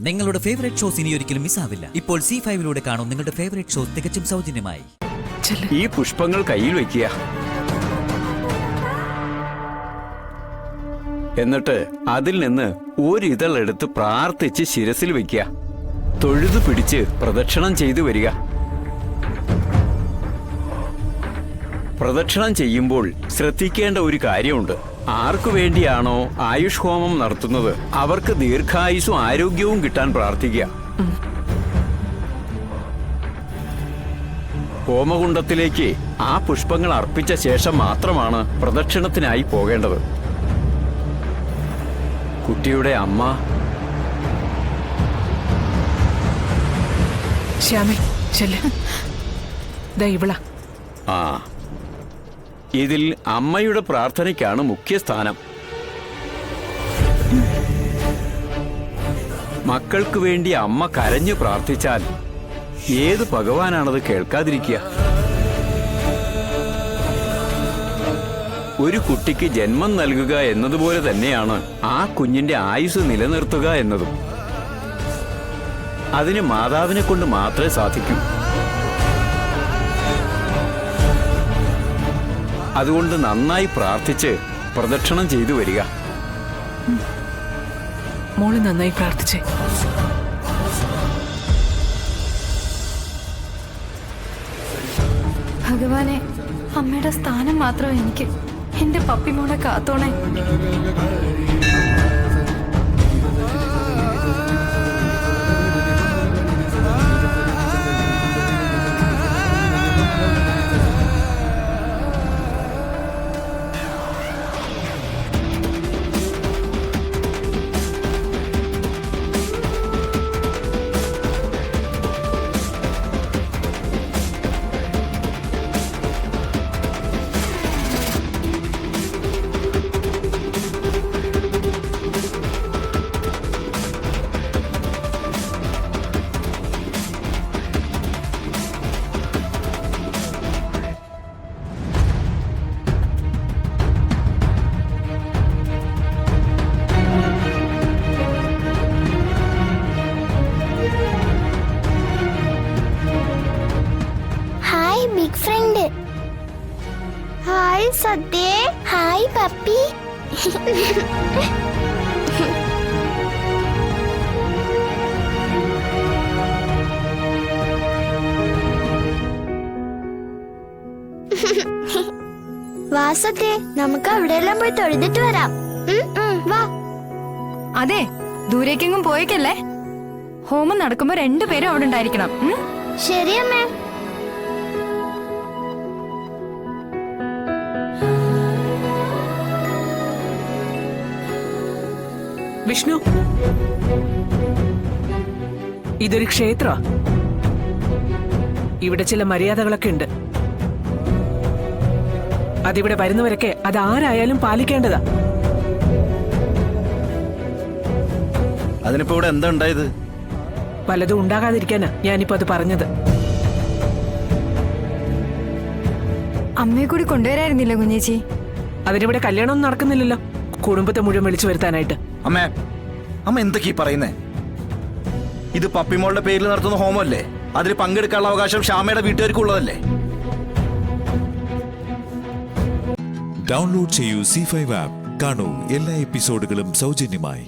നിങ്ങളുടെ favourite shows ഇനി ഒരിക്കലും മിസ്സാവില്ല. ഇപ്പോൾ C5 കാണും നിങ്ങളുടെ ഫേവറേറ്റ് ഷോസ് തികച്ചും സൗജന്യമായി. ഈ പുഷ്പങ്ങൾ കയ്യിൽ വെക്കുക. എന്നിട്ട് അതിൽ നിന്ന് ഒരിതളെടുത്ത് പ്രാർത്ഥിച്ച് ശിരസിൽ വെക്കുക. തൊഴുതു പിടിച്ച് പ്രദക്ഷിണം ചെയ്തു വരിക. പ്രദക്ഷിണം ചെയ്യുമ്പോൾ ശ്രദ്ധിക്കേണ്ട ഒരു കാര്യമുണ്ട്. ആർക്കു വേണ്ടിയാണോ ആയുഷ് ഹോമം നടത്തുന്നത് അവർക്ക് ദീർഘായുസ്സും ആരോഗ്യവും കിട്ടാൻ പ്രാർത്ഥിക്കുക. ഹോമകുണ്ടത്തിലേക്ക് ആ പുഷ്പങ്ങൾ അർപ്പിച്ച ശേഷം മാത്രമാണ് പ്രദക്ഷിണത്തിനായി പോകേണ്ടത്. കുട്ടിയുടെ അമ്മ ഇതിൽ അമ്മയുടെ പ്രാർത്ഥനയ്ക്കാണ് മുഖ്യസ്ഥാനം. മക്കൾക്ക് വേണ്ടി അമ്മ കരഞ്ഞു പ്രാർത്ഥിച്ചാൽ ഏത് ഭഗവാനാണത് കേൾക്കാതിരിക്കുക? ഒരു കുട്ടിക്ക് ജന്മം നൽകുക എന്നതുപോലെ തന്നെയാണ് ആ കുഞ്ഞിന്റെ ആയുസ് നിലനിർത്തുക എന്നതും. അതിന് മാതാവിനെ കൊണ്ട് മാത്രമേ സാധിക്കൂ. അതുകൊണ്ട് നന്നായി പ്രാർത്ഥിച്ച് പ്രദക്ഷിണം ചെയ്തു വരിക. മോള് നന്നായി പ്രാർത്ഥിച്ചേ. ഭഗവാനെ, അമ്മയുടെ സ്ഥാനം മാത്രം എനിക്ക്. എന്റെ പപ്പിമോളെ കാത്തോണേ. Big friend. ഹായ് സദ്യേ. Hi puppy. വാ സദ്യേ, നമുക്ക് അവിടെയെല്ലാം പോയി തൊഴുതിട്ട് വരാം. വാ. അതെ, ദൂരേക്കെങ്ങും പോയേക്കല്ലേ. ഹോമം നടക്കുമ്പോ രണ്ടുപേരും അവിടെ ഉണ്ടായിരിക്കണം. ശരി അമ്മേ. വിഷ്ണു, ഇതൊരു ക്ഷേത്ര. ഇവിടെ ചില മര്യാദകളൊക്കെ ഉണ്ട്. അതിവിടെ വരുന്നവരൊക്കെ അതാരായാലും പാലിക്കേണ്ടതാ. അതിനിപ്പോ ഇവിടെ എന്താ ഉണ്ടായത്? പലതും ഉണ്ടാകാതിരിക്കാനാ ഞാനിപ്പോ അത് പറഞ്ഞത്. അമ്മയെ കൂടി കൊണ്ടുവരായിരുന്നില്ല കുഞ്ഞേച്ചി? അതിനിവിടെ കല്യാണം നടക്കുന്നില്ലല്ലോ, കുടുംബത്തെ മുഴുവൻ വിളിച്ചു വരുത്താനായിട്ട്. അമ്മ എന്തൊക്കെയാ പറയുന്നേ? ഇത് പപ്പിമോളുടെ പേരിൽ നടത്തുന്ന ഹോമല്ലേ? അതിൽ പങ്കെടുക്കാനുള്ള അവകാശം ശ്യാമയുടെ വീട്ടുകാർക്കുള്ളതല്ലേ? ഡൗൺലോഡ് ചെയ്യൂ C5 ആപ്പ്. കാണൂ എല്ലാ എപ്പിസോഡുകളും സൗജന്യമായി.